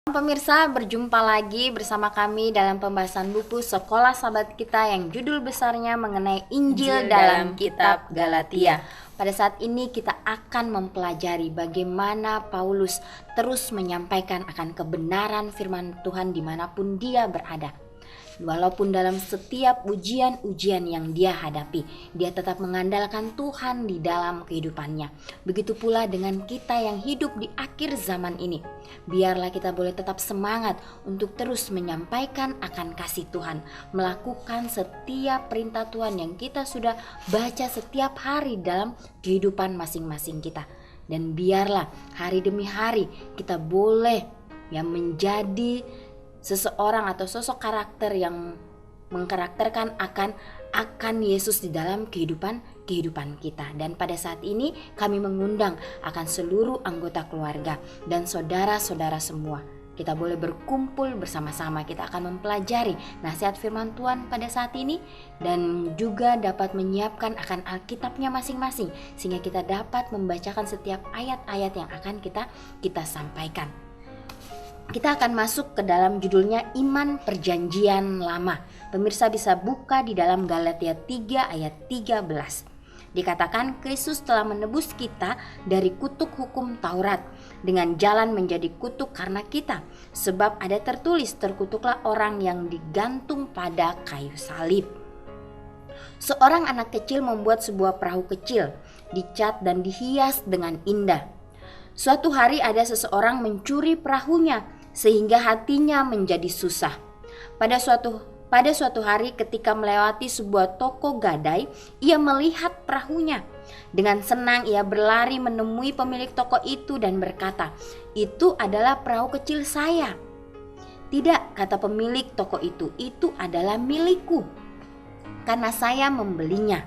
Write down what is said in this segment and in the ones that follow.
Pemirsa, berjumpa lagi bersama kami dalam pembahasan buku Sekolah Sahabat Kita yang judul besarnya mengenai Injil dalam Kitab Galatia. Pada saat ini kita akan mempelajari bagaimana Paulus terus menyampaikan akan kebenaran firman Tuhan dimanapun dia berada. Walaupun dalam setiap ujian-ujian yang dia hadapi, dia tetap mengandalkan Tuhan di dalam kehidupannya. Begitu pula dengan kita yang hidup di akhir zaman ini. Biarlah kita boleh tetap semangat untuk terus menyampaikan akan kasih Tuhan, melakukan setiap perintah Tuhan yang kita sudah baca setiap hari dalam kehidupan masing-masing kita. Dan biarlah hari demi hari kita boleh menjadi seseorang atau sosok karakter yang mengkarakterkan akan Yesus di dalam kehidupan kita. Dan pada saat ini kami mengundang akan seluruh anggota keluarga dan saudara-saudara semua. Kita boleh berkumpul bersama-sama. Kita akan mempelajari nasihat firman Tuhan pada saat ini dan juga dapat menyiapkan akan Alkitabnya masing-masing sehingga kita dapat membacakan setiap ayat-ayat yang akan kita sampaikan. Kita akan masuk ke dalam judulnya Iman Perjanjian Lama. Pemirsa bisa buka di dalam Galatia 3 ayat 13. Dikatakan Kristus telah menebus kita dari kutuk hukum Taurat dengan jalan menjadi kutuk karena kita. Sebab ada tertulis, terkutuklah orang yang digantung pada kayu salib. Seorang anak kecil membuat sebuah perahu kecil, dicat dan dihias dengan indah. Suatu hari ada seseorang mencuri perahunya sehingga hatinya menjadi susah. Pada suatu hari ketika melewati sebuah toko gadai, ia melihat perahunya. Dengan senang ia berlari menemui pemilik toko itu dan berkata, "Itu adalah perahu kecil saya." "Tidak," kata pemilik toko itu adalah milikku karena saya membelinya.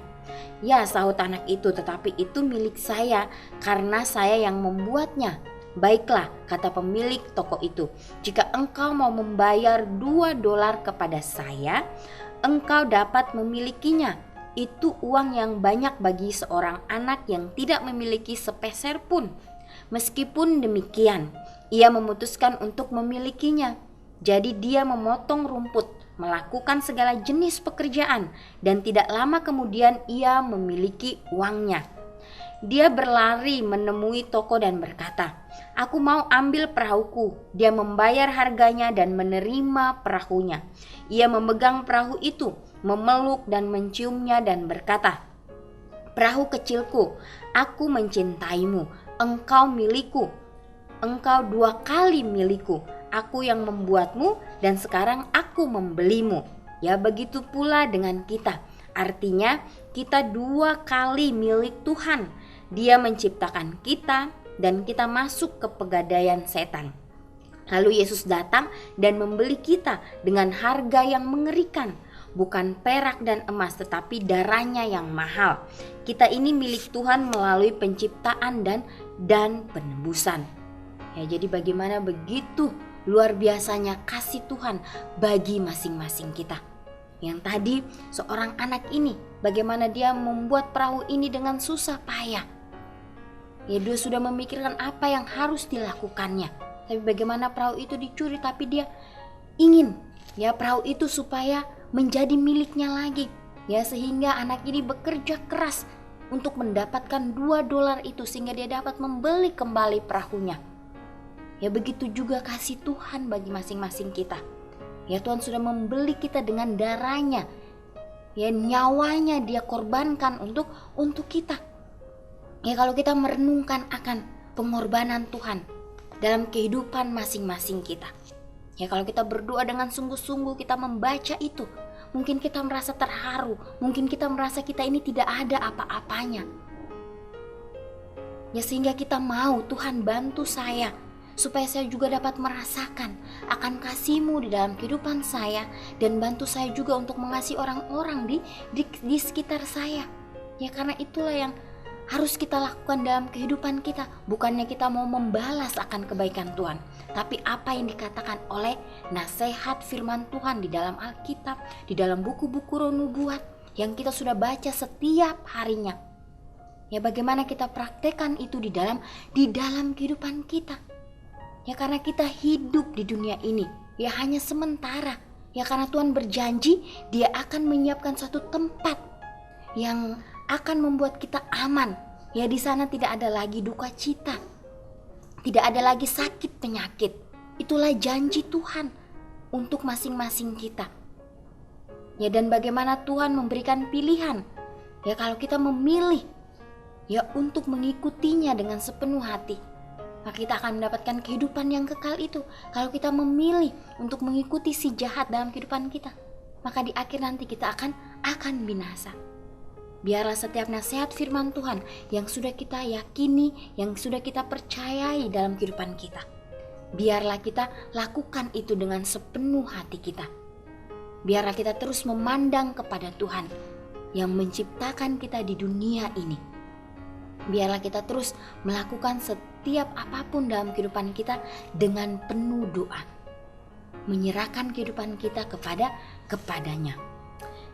"Ya," sahut anak itu, "tetapi itu milik saya karena saya yang membuatnya." "Baiklah," kata pemilik toko itu, "jika engkau mau membayar $2 kepada saya, engkau dapat memilikinya. Itu uang yang banyak bagi seorang anak yang tidak memiliki sepeser pun." Meskipun demikian, ia memutuskan untuk memilikinya. Jadi dia memotong rumput, melakukan segala jenis pekerjaan, dan tidak lama kemudian ia memiliki uangnya. Dia berlari menemui toko dan berkata, "Aku mau ambil perahuku." Dia membayar harganya dan menerima perahunya. Ia memegang perahu itu, memeluk dan menciumnya dan berkata, "Perahu kecilku, aku mencintaimu. Engkau milikku. Engkau 2 kali milikku. Aku yang membuatmu dan sekarang aku membelimu." Ya, begitu pula dengan kita. Artinya kita 2 kali milik Tuhan. Dia menciptakan kita dan kita masuk ke pegadaian setan. Lalu Yesus datang dan membeli kita dengan harga yang mengerikan. Bukan perak dan emas tetapi darahnya yang mahal. Kita ini milik Tuhan melalui penciptaan dan penebusan. Ya, jadi bagaimana begitu luar biasanya kasih Tuhan bagi masing-masing kita. Yang tadi seorang anak ini, bagaimana dia membuat perahu ini dengan susah payah. Ya, dia sudah memikirkan apa yang harus dilakukannya. Tapi bagaimana perahu itu dicuri, tapi dia ingin perahu itu supaya menjadi miliknya lagi. Ya, sehingga anak ini bekerja keras untuk mendapatkan $2 itu sehingga dia dapat membeli kembali perahunya. Ya, begitu juga kasih Tuhan bagi masing-masing kita. Ya, Tuhan sudah membeli kita dengan darahnya. Ya, nyawanya dia korbankan untuk kita. Ya, kalau kita merenungkan akan pengorbanan Tuhan dalam kehidupan masing-masing kita. Ya, kalau kita berdoa dengan sungguh-sungguh, kita membaca itu, mungkin kita merasa terharu, mungkin kita merasa kita ini tidak ada apa-apanya. Ya, sehingga kita mau, "Tuhan bantu saya supaya saya juga dapat merasakan akan kasih-Mu di dalam kehidupan saya dan bantu saya juga untuk mengasihi orang-orang di sekitar saya." Ya, karena itulah yang harus kita lakukan dalam kehidupan kita. Bukannya kita mau membalas akan kebaikan Tuhan, tapi apa yang dikatakan oleh nasihat firman Tuhan di dalam Alkitab, di dalam buku-buku nubuat yang kita sudah baca setiap harinya. Ya, bagaimana kita praktekkan itu di dalam kehidupan kita. Ya karena kita hidup di dunia ini ya hanya sementara. Ya karena Tuhan berjanji Dia akan menyiapkan suatu tempat yang akan membuat kita aman. Ya di sana tidak ada lagi duka cita, tidak ada lagi sakit penyakit. Itulah janji Tuhan untuk masing-masing kita. Ya dan bagaimana Tuhan memberikan pilihan. Ya kalau kita memilih ya untuk mengikutinya dengan sepenuh hati, maka kita akan mendapatkan kehidupan yang kekal itu. Kalau kita memilih untuk mengikuti si jahat dalam kehidupan kita, maka di akhir nanti kita akan binasa. Biarlah setiap nasihat firman Tuhan yang sudah kita yakini, yang sudah kita percayai dalam kehidupan kita, biarlah kita lakukan itu dengan sepenuh hati kita. Biarlah kita terus memandang kepada Tuhan yang menciptakan kita di dunia ini. Biarlah kita terus melakukan setiap apapun dalam kehidupan kita dengan penuh doa, menyerahkan kehidupan kita kepadanya.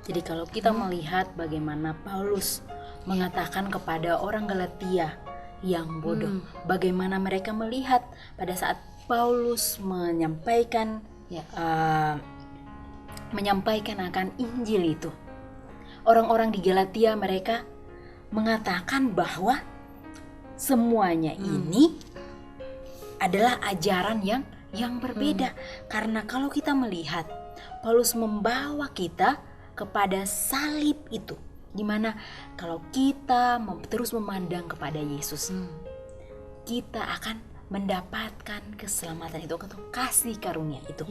Jadi kalau kita melihat bagaimana Paulus mengatakan kepada orang Galatia yang bodoh, bagaimana mereka melihat pada saat Paulus menyampaikan akan Injil itu, orang-orang di Galatia mereka mengatakan bahwa semuanya ini adalah ajaran yang berbeda. Karena kalau kita melihat Paulus membawa kita kepada salib itu, dimana kalau kita terus memandang kepada Yesus, kita akan mendapatkan keselamatan itu atau kasih karunia itu.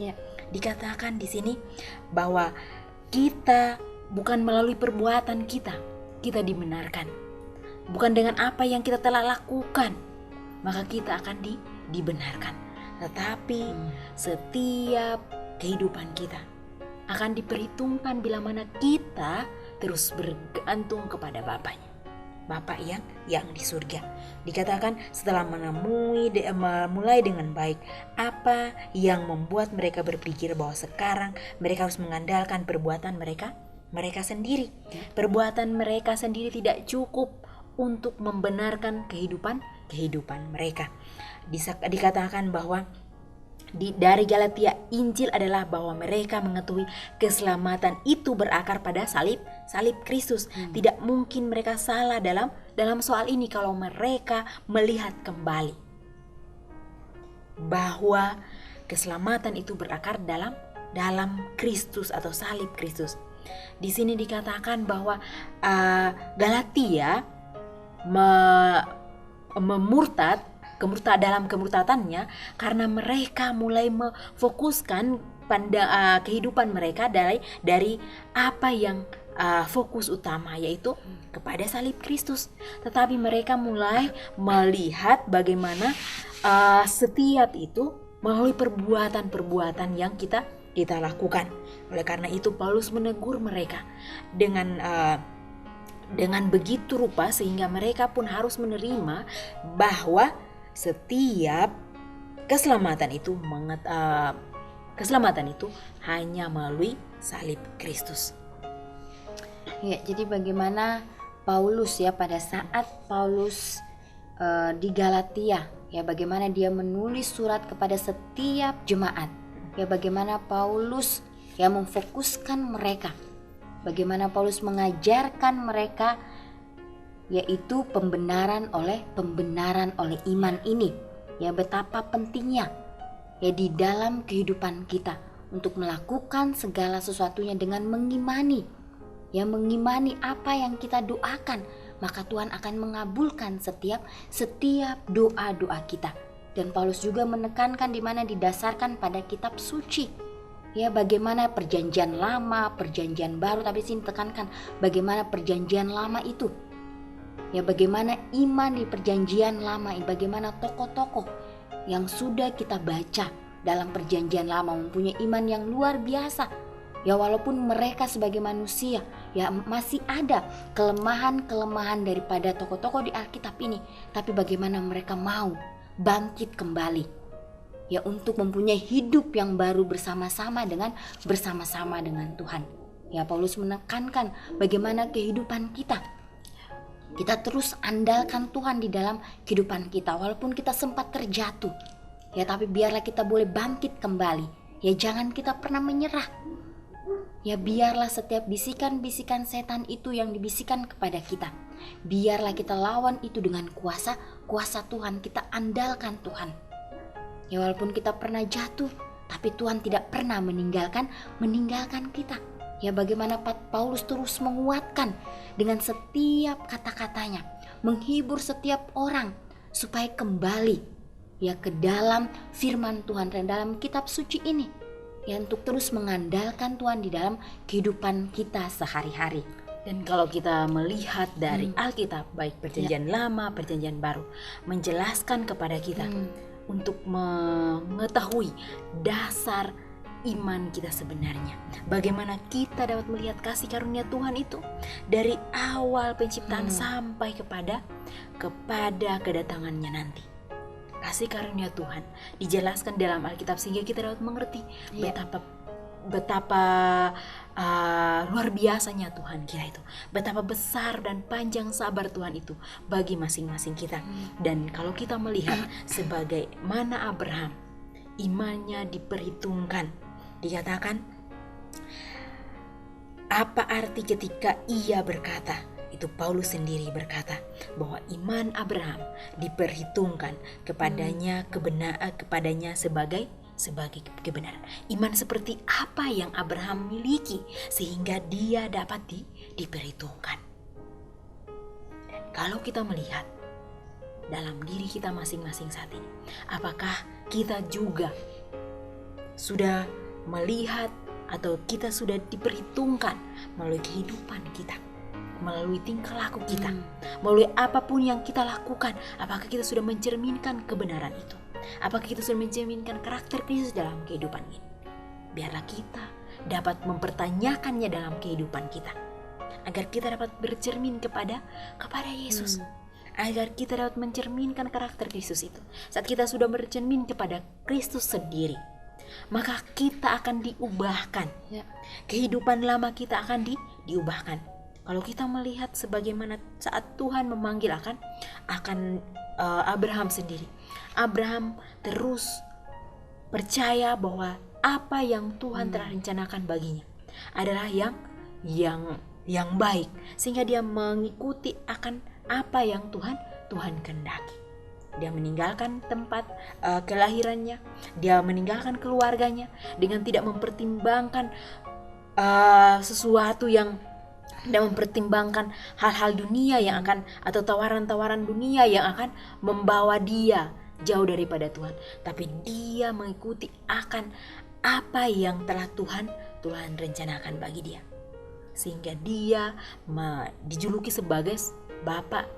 Dikatakan di sini bahwa kita bukan melalui perbuatan kita dibenarkan, bukan dengan apa yang kita telah lakukan maka kita akan dibenarkan, tetapi setiap kehidupan kita akan diperhitungkan bila mana kita terus bergantung kepada Bapa yang di surga. Dikatakan setelah mulai dengan baik, apa yang membuat mereka berpikir bahwa sekarang mereka harus mengandalkan perbuatan mereka sendiri. Perbuatan mereka sendiri tidak cukup untuk membenarkan kehidupan mereka. Dikatakan bahwa dari Galatia, Injil adalah bahwa mereka mengetahui keselamatan itu berakar pada salib Kristus. Tidak mungkin mereka salah dalam soal ini kalau mereka melihat kembali bahwa keselamatan itu berakar dalam Kristus atau salib Kristus. Di sini dikatakan bahwa Galatia dalam kemurtadannya karena mereka mulai memfokuskan kehidupan mereka dari apa yang fokus utama, yaitu kepada salib Kristus. Tetapi mereka mulai melihat bagaimana setiap itu melalui perbuatan-perbuatan yang kita lakukan. Oleh karena itu Paulus menegur mereka dengan begitu rupa sehingga mereka pun harus menerima bahwa setiap keselamatan itu hanya melalui salib Kristus. Ya, jadi bagaimana Paulus ya pada saat Paulus di Galatia ya, bagaimana dia menulis surat kepada setiap jemaat. Ya bagaimana Paulus ya memfokuskan mereka, bagaimana Paulus mengajarkan mereka yaitu pembenaran oleh iman ini. Ya betapa pentingnya ya di dalam kehidupan kita untuk melakukan segala sesuatunya dengan mengimani. Ya mengimani apa yang kita doakan, maka Tuhan akan mengabulkan setiap doa-doa kita. Dan Paulus juga menekankan di mana didasarkan pada kitab suci. Ya bagaimana perjanjian lama, perjanjian baru, tapi sini tekankan bagaimana perjanjian lama itu. Ya bagaimana iman di perjanjian lama, bagaimana tokoh-tokoh yang sudah kita baca dalam perjanjian lama mempunyai iman yang luar biasa. Ya walaupun mereka sebagai manusia ya masih ada kelemahan-kelemahan daripada tokoh-tokoh di Alkitab ini, tapi bagaimana mereka mau bangkit kembali ya untuk mempunyai hidup yang baru bersama-sama dengan Tuhan. Ya Paulus menekankan bagaimana kehidupan kita terus andalkan Tuhan di dalam kehidupan kita walaupun kita sempat terjatuh. Ya, tapi biarlah kita boleh bangkit kembali. Ya, jangan kita pernah menyerah. Ya, biarlah setiap bisikan-bisikan setan itu yang dibisikkan kepada kita, biarlah kita lawan itu dengan kuasa Tuhan. Kita andalkan Tuhan. Ya, walaupun kita pernah jatuh, tapi Tuhan tidak pernah meninggalkan kita. Ya, bagaimana Paulus terus menguatkan dengan setiap kata-katanya, menghibur setiap orang supaya kembali ya ke dalam firman Tuhan dan dalam kitab suci ini, ya, untuk terus mengandalkan Tuhan di dalam kehidupan kita sehari-hari. Dan kalau kita melihat dari Alkitab, baik Perjanjian Lama, Perjanjian Baru, menjelaskan kepada kita untuk mengetahui dasar iman kita sebenarnya. Bagaimana kita dapat melihat kasih karunia Tuhan itu dari awal penciptaan sampai kepada kedatangannya nanti. Kasih karunia Tuhan dijelaskan dalam Alkitab sehingga kita dapat mengerti betapa luar biasanya Tuhan kita itu, betapa besar dan panjang sabar Tuhan itu bagi masing-masing kita. Dan kalau kita melihat sebagaimana Abraham imannya diperhitungkan, dikatakan apa arti ketika ia berkata, itu Paulus sendiri berkata bahwa iman Abraham diperhitungkan kepadanya sebagai kebenaran. Iman seperti apa yang Abraham miliki sehingga dia dapat diperhitungkan. Dan kalau kita melihat dalam diri kita masing-masing saat ini, apakah kita juga sudah melihat atau kita sudah diperhitungkan melalui kehidupan kita, melalui tingkah laku kita, melalui apapun yang kita lakukan? Apakah kita sudah mencerminkan kebenaran itu? Apakah kita sudah mencerminkan karakter Kristus dalam kehidupan ini? Biarlah kita dapat mempertanyakannya dalam kehidupan kita, agar kita dapat bercermin kepada Yesus, agar kita dapat mencerminkan karakter Kristus itu. Saat kita sudah bercermin kepada Kristus sendiri, maka kita akan diubahkan. Kehidupan lama kita akan diubahkan. Kalau kita melihat sebagaimana saat Tuhan memanggil akan Abraham sendiri, Abraham terus percaya bahwa apa yang Tuhan telah rencanakan baginya adalah yang baik, sehingga dia mengikuti akan apa yang Tuhan kehendaki. Dia meninggalkan tempat kelahirannya, dia meninggalkan keluarganya dengan tidak mempertimbangkan sesuatu yang tidak mempertimbangkan hal-hal dunia yang akan, atau tawaran-tawaran dunia yang akan membawa dia jauh daripada Tuhan, tapi dia mengikuti akan apa yang telah Tuhan rencanakan bagi dia, sehingga dia dijuluki sebagai bapak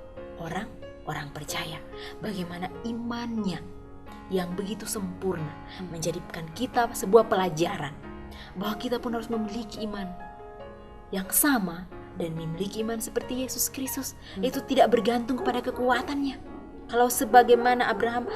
orang percaya. Bagaimana imannya yang begitu sempurna menjadikan kita sebuah pelajaran bahwa kita pun harus memiliki iman yang sama dan memiliki iman seperti Yesus Kristus. Itu tidak bergantung kepada kekuatannya. Kalau sebagaimana Abraham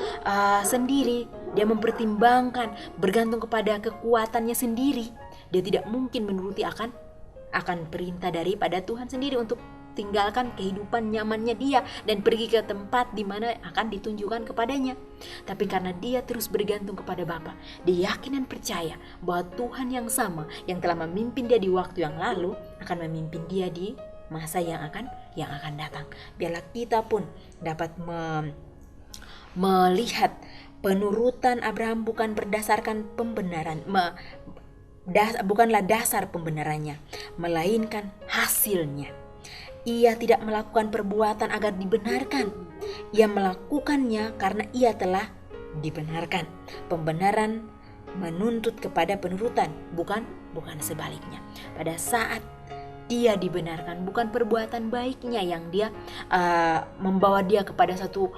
sendiri, dia mempertimbangkan bergantung kepada kekuatannya sendiri, dia tidak mungkin menuruti akan perintah daripada Tuhan sendiri untuk tinggalkan kehidupan nyamannya dia dan pergi ke tempat di mana akan ditunjukkan kepadanya. Tapi karena dia terus bergantung kepada Bapa, dia yakin dan percaya bahwa Tuhan yang sama yang telah memimpin dia di waktu yang lalu akan memimpin dia di masa yang akan datang. Biarlah kita pun dapat melihat penurutan Abraham bukan berdasarkan pembenaran, bukanlah dasar pembenarannya, melainkan hasilnya. Ia tidak melakukan perbuatan agar dibenarkan. Ia melakukannya karena ia telah dibenarkan. Pembenaran menuntut kepada penurutan, bukan sebaliknya. Pada saat dia dibenarkan, bukan perbuatan baiknya yang dia membawa dia kepada satu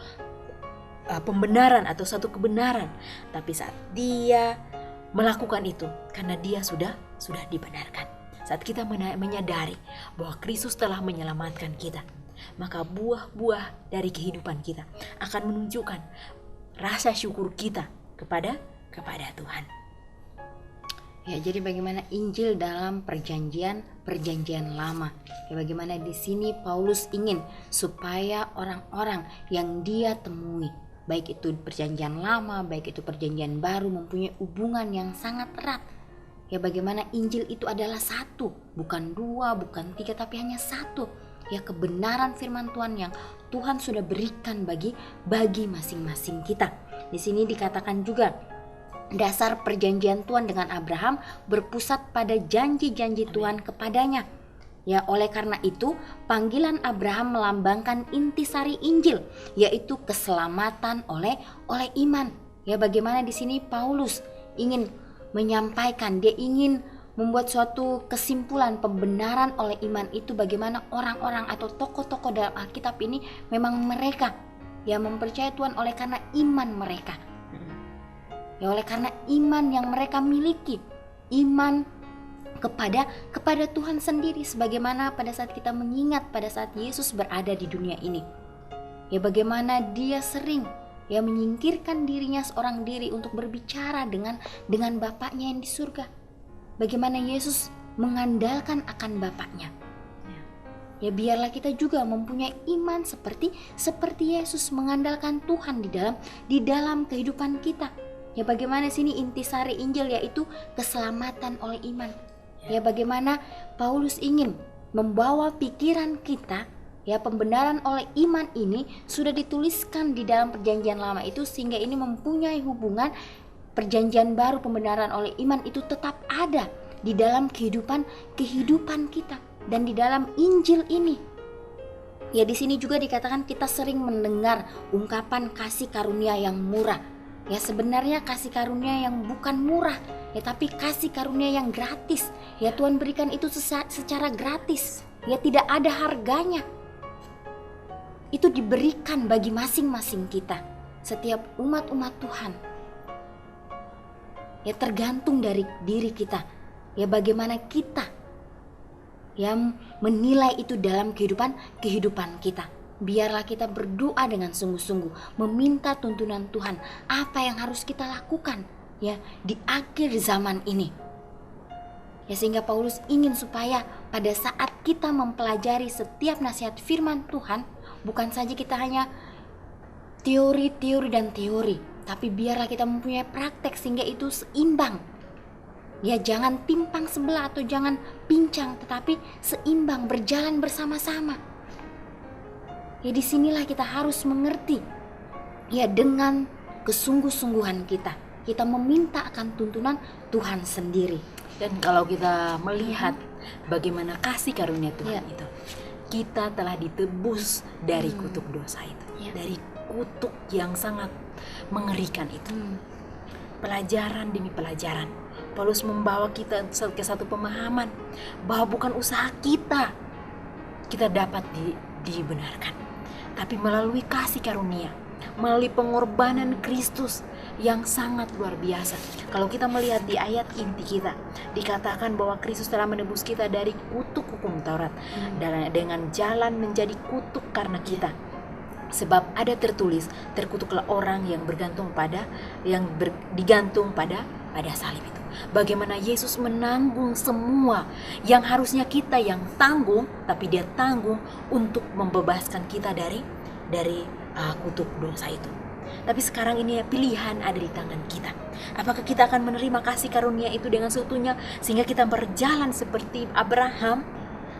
pembenaran atau satu kebenaran, tapi saat dia melakukan itu karena dia sudah dibenarkan. Saat kita menyadari bahwa Kristus telah menyelamatkan kita, maka buah-buah dari kehidupan kita akan menunjukkan rasa syukur kita kepada Tuhan. Ya, jadi bagaimana Injil dalam perjanjian lama. Ya, bagaimana di sini Paulus ingin supaya orang-orang yang dia temui, baik itu perjanjian lama, baik itu perjanjian baru, mempunyai hubungan yang sangat erat. Ya, bagaimana Injil itu adalah satu, bukan dua, bukan tiga, tapi hanya satu. Ya, kebenaran firman Tuhan yang Tuhan sudah berikan bagi masing-masing kita. Di sini dikatakan juga dasar perjanjian Tuhan dengan Abraham berpusat pada janji-janji Tuhan kepadanya. Ya, oleh karena itu panggilan Abraham melambangkan intisari Injil, yaitu keselamatan oleh iman. Ya, bagaimana di sini Paulus ingin menyampaikan, dia ingin membuat suatu kesimpulan pembenaran oleh iman itu, bagaimana orang-orang atau tokoh-tokoh dalam Alkitab ini memang mereka yang mempercayai Tuhan oleh karena iman mereka. Ya, oleh karena iman yang mereka miliki, iman kepada Tuhan sendiri, sebagaimana pada saat kita mengingat pada saat Yesus berada di dunia ini. Ya, bagaimana dia sering ya menyingkirkan dirinya seorang diri untuk berbicara dengan Bapaknya yang di surga. Bagaimana Yesus mengandalkan akan Bapaknya. Ya, biarlah kita juga mempunyai iman seperti Yesus, mengandalkan Tuhan di dalam kehidupan kita. Ya, bagaimana sini intisari Injil, yaitu keselamatan oleh iman. Ya, bagaimana Paulus ingin membawa pikiran kita, ya, pembenaran oleh iman ini sudah dituliskan di dalam perjanjian lama itu, sehingga ini mempunyai hubungan perjanjian baru, pembenaran oleh iman itu tetap ada di dalam kehidupan kita dan di dalam Injil ini. Ya, di sini juga dikatakan kita sering mendengar ungkapan kasih karunia yang murah. Ya, sebenarnya kasih karunia yang bukan murah, ya, tapi kasih karunia yang gratis. Ya, Tuhan berikan itu secara gratis. Ya, tidak ada harganya. Itu diberikan bagi masing-masing kita, setiap umat-umat Tuhan. Ya, tergantung dari diri kita. Ya, bagaimana kita yang menilai itu dalam kehidupan kita. Biarlah kita berdoa dengan sungguh-sungguh, meminta tuntunan Tuhan apa yang harus kita lakukan ya di akhir zaman ini. Ya, sehingga Paulus ingin supaya pada saat kita mempelajari setiap nasihat firman Tuhan, bukan saja kita hanya teori dan teori, tapi biarlah kita mempunyai praktek sehingga itu seimbang. Ya, jangan timpang sebelah atau jangan pincang, tetapi seimbang, berjalan bersama-sama. Ya, disinilah kita harus mengerti, ya, dengan kesungguh-sungguhan kita meminta akan tuntunan Tuhan sendiri. Dan kalau kita melihat bagaimana kasih karunia Tuhan itu, kita telah ditebus dari kutuk dosa itu, dari kutuk yang sangat mengerikan itu. Pelajaran demi pelajaran, Paulus membawa kita ke satu pemahaman bahwa bukan usaha kita dapat dibenarkan, tapi melalui kasih karunia, melalui pengorbanan Kristus yang sangat luar biasa. Kalau kita melihat di ayat inti kita, dikatakan bahwa Kristus telah menebus kita dari kutuk hukum Taurat, dengan jalan menjadi kutuk karena kita. Sebab ada tertulis, terkutuklah orang yang digantung pada salib itu. Bagaimana Yesus menanggung semua yang harusnya kita yang tanggung, tapi dia tanggung untuk membebaskan kita dari kutuk dosa itu. Tapi sekarang ini pilihan ada di tangan kita. Apakah kita akan menerima kasih karunia itu dengan seutuhnya sehingga kita berjalan seperti Abraham?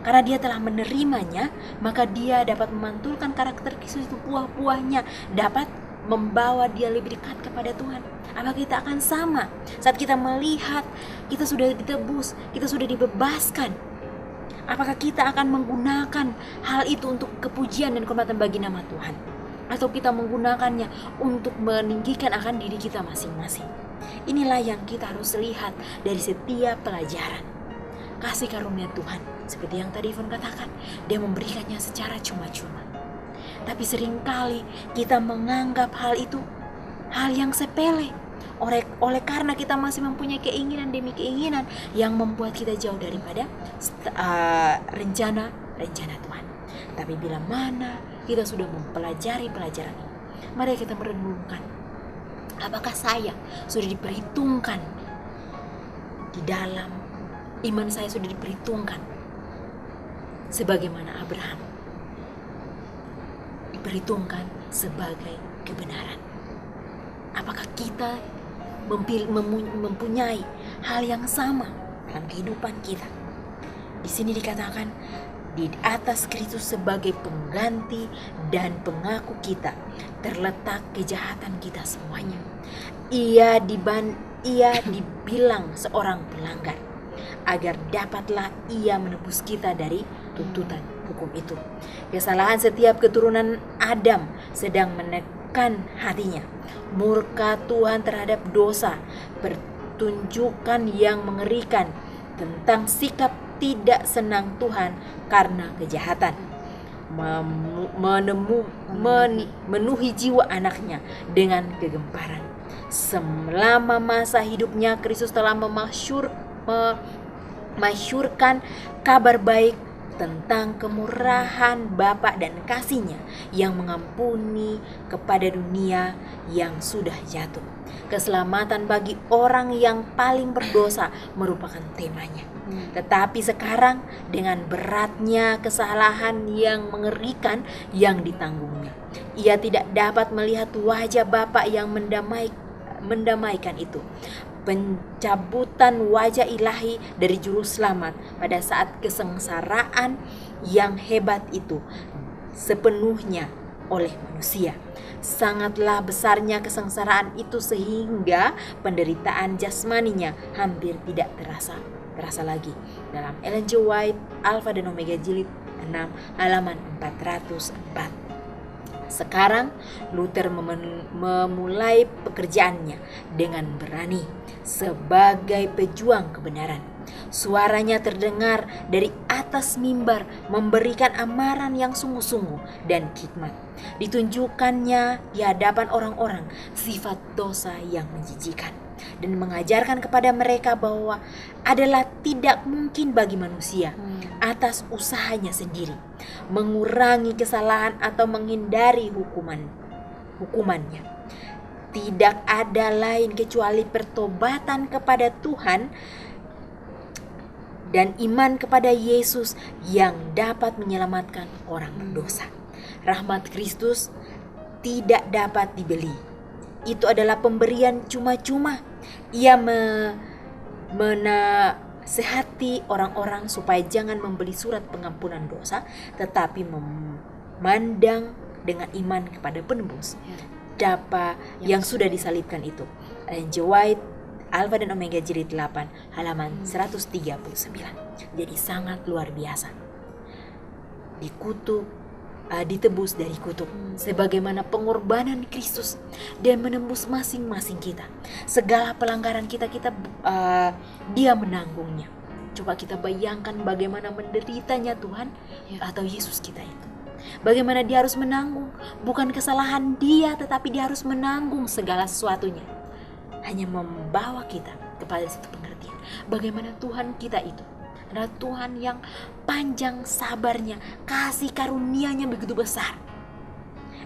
Karena dia telah menerimanya, maka dia dapat memantulkan karakter Kristus itu, buah-buahnya dapat membawa dia lebih dekat kepada Tuhan. Apakah kita akan sama saat kita melihat kita sudah ditebus, kita sudah dibebaskan? Apakah kita akan menggunakan hal itu untuk kepujian dan kehormatan bagi nama Tuhan? Atau kita menggunakannya untuk meninggikan akan diri kita masing-masing? Inilah yang kita harus lihat dari setiap pelajaran. Kasih karunia Tuhan, seperti yang tadi Ivon katakan, dia memberikannya secara cuma-cuma. Tapi seringkali kita menganggap hal itu hal yang sepele. Oleh karena kita masih mempunyai keinginan demi keinginan yang membuat kita jauh daripada rencana Tuhan. Tapi bila mana kita sudah mempelajari pelajaran ini, mari kita merenungkan, apakah saya sudah diperhitungkan di dalam iman, saya sudah diperhitungkan sebagaimana Abraham diperhitungkan sebagai kebenaran. Apakah kita mempunyai hal yang sama dalam kehidupan kita? Di sini dikatakan di atas Kristus sebagai pengganti dan pengaku kita terletak kejahatan kita semuanya. Ia dibilang seorang pelanggar agar dapatlah ia menebus kita dari tuntutan hukum itu. Kesalahan setiap keturunan Adam sedang menekan hatinya. Murka Tuhan terhadap dosa, pertunjukan yang mengerikan tentang sikap tidak senang Tuhan karena kejahatan, memenuhi jiwa anaknya dengan kegemparan. Selama masa hidupnya, Kristus telah memasyurkan kabar baik tentang kemurahan Bapa dan kasih-Nya yang mengampuni kepada dunia yang sudah jatuh. Keselamatan bagi orang yang paling berdosa merupakan temanya. Tetapi sekarang dengan beratnya kesalahan yang mengerikan yang ditanggungnya, ia tidak dapat melihat wajah Bapa yang mendamaikan itu. Pencabutan wajah ilahi dari juru selamat pada saat kesengsaraan yang hebat itu sepenuhnya oleh manusia. Sangatlah besarnya kesengsaraan itu sehingga penderitaan jasmaninya hampir tidak terasa lagi. Dalam Ellen G. White, Alpha dan Omega Jilid 6 halaman 404. Sekarang Luther memulai pekerjaannya dengan berani sebagai pejuang kebenaran. Suaranya terdengar dari atas mimbar memberikan amaran yang sungguh-sungguh dan hikmat. Ditunjukkannya di hadapan orang-orang sifat dosa yang menjijikan dan mengajarkan kepada mereka bahwa adalah tidak mungkin bagi manusia atas usahanya sendiri mengurangi kesalahan atau menghindari hukumannya. Tidak ada lain kecuali pertobatan kepada Tuhan dan iman kepada Yesus yang dapat menyelamatkan orang berdosa. Rahmat Kristus tidak dapat dibeli. Itu adalah pemberian cuma-cuma. Ia menasehati orang-orang supaya jangan membeli surat pengampunan dosa, tetapi memandang dengan iman kepada penebus Bapa yang sudah disalibkan itu. Ellen G. White, Alpha dan Omega Jilid 8 halaman 139. Jadi sangat luar biasa. Ditebus dari kutuk sebagaimana pengorbanan Kristus dan menembus masing-masing kita. Segala pelanggaran kita Dia menanggungnya. Coba kita bayangkan bagaimana menderitanya Tuhan atau Yesus kita itu. Bagaimana Dia harus menanggung, bukan kesalahan Dia, tetapi Dia harus menanggung segala sesuatunya. Hanya membawa kita kepada satu pengertian bagaimana Tuhan kita itu adalah Tuhan yang panjang sabarnya, kasih karunia-Nya begitu besar.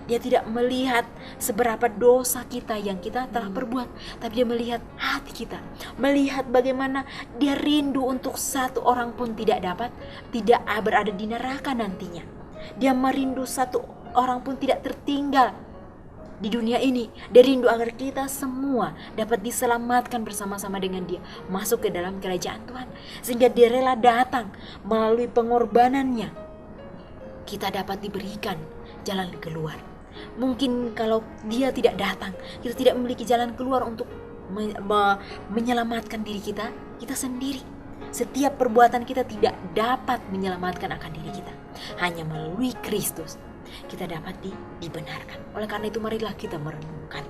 Dia tidak melihat seberapa dosa kita yang kita telah perbuat, tapi Dia melihat hati kita, melihat bagaimana Dia rindu untuk satu orang pun tidak berada di neraka nantinya. Dia merindu satu orang pun tidak tertinggal di dunia ini. Dia rindu agar kita semua dapat diselamatkan bersama-sama dengan Dia masuk ke dalam kerajaan Tuhan, sehingga Dia rela datang melalui pengorbanannya. Kita dapat diberikan jalan keluar. Mungkin kalau Dia tidak datang, kita tidak memiliki jalan keluar untuk menyelamatkan diri kita sendiri. Setiap perbuatan kita tidak dapat menyelamatkan akan diri kita. Hanya melalui Kristus kita dapat dibenarkan. Oleh karena itu marilah kita merenungkan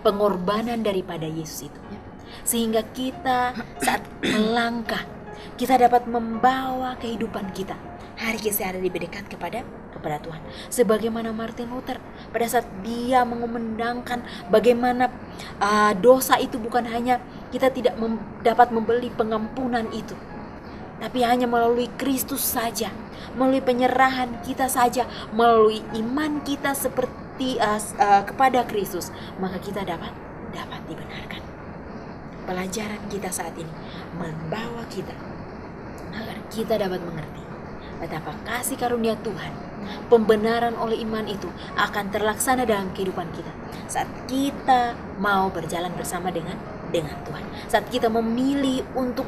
pengorbanan daripada Yesus itu, sehingga kita saat melangkah kita dapat membawa kehidupan kita hari ke hari lebih dekat kepada Tuhan. Sebagaimana Martin Luther pada saat dia mengumandangkan bagaimana dosa itu bukan hanya kita tidak dapat membeli pengampunan itu, tapi hanya melalui Kristus saja, melalui penyerahan kita saja, melalui iman kita seperti kepada Kristus, maka kita dapat dibenarkan. Pelajaran kita saat ini membawa kita agar kita dapat mengerti betapa kasih karunia Tuhan, pembenaran oleh iman itu akan terlaksana dalam kehidupan kita. saat kita mau berjalan bersama dengan Tuhan, saat kita memilih untuk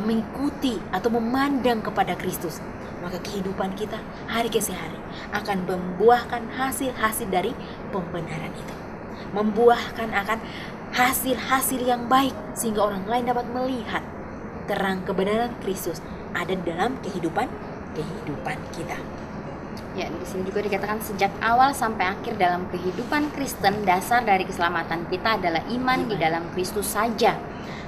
mengikuti atau memandang kepada Kristus, maka kehidupan kita hari ke hari akan membuahkan hasil-hasil dari pembenaran itu, membuahkan akan hasil-hasil yang baik, sehingga orang lain dapat melihat terang kebenaran Kristus ada dalam kehidupan kita. Ya, di sini juga dikatakan sejak awal sampai akhir dalam kehidupan Kristen, dasar dari keselamatan kita adalah iman di dalam Kristus saja.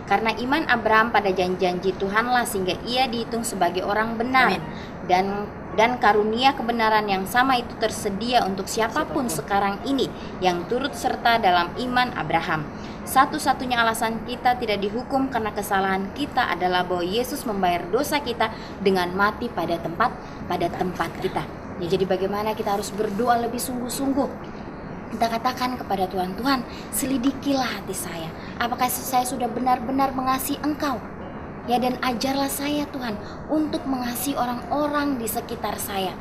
Karena iman Abraham pada janji-janji Tuhanlah sehingga ia dihitung sebagai orang benar. Amin. Dan karunia kebenaran yang sama itu tersedia untuk siapapun sekarang ini yang turut serta dalam iman Abraham. Satu-satunya alasan kita tidak dihukum karena kesalahan kita adalah bahwa Yesus membayar dosa kita dengan mati pada tempat kita. Ya, jadi bagaimana kita harus berdoa lebih sungguh-sungguh. Kita katakan kepada Tuhan, Tuhan, selidikilah hati saya. Apakah saya sudah benar-benar mengasihi Engkau? Ya, dan ajarlah saya Tuhan untuk mengasihi orang-orang di sekitar saya.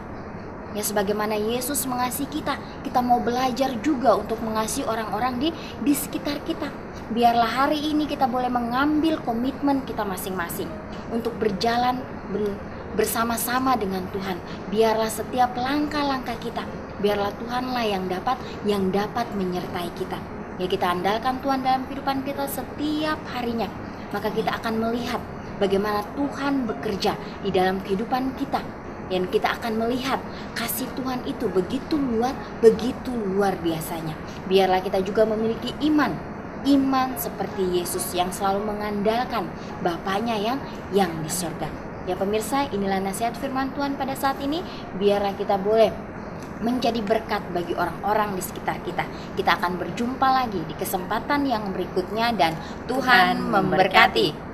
Ya, sebagaimana Yesus mengasihi kita, kita mau belajar juga untuk mengasihi orang-orang di sekitar kita. Biarlah hari ini kita boleh mengambil komitmen kita masing-masing untuk berjalan bersama-sama dengan Tuhan. Biarlah setiap langkah-langkah kita, biarlah Tuhanlah yang dapat menyertai kita. Ya, kita andalkan Tuhan dalam kehidupan kita setiap harinya. Maka kita akan melihat bagaimana Tuhan bekerja di dalam kehidupan kita. Dan kita akan melihat kasih Tuhan itu begitu luar biasanya. Biarlah kita juga memiliki iman seperti Yesus yang selalu mengandalkan Bapaknya yang di surga. Ya pemirsa, inilah nasihat firman Tuhan pada saat ini. Biarlah kita boleh menjadi berkat bagi orang-orang di sekitar kita. Kita akan berjumpa lagi di kesempatan yang berikutnya dan Tuhan memberkati.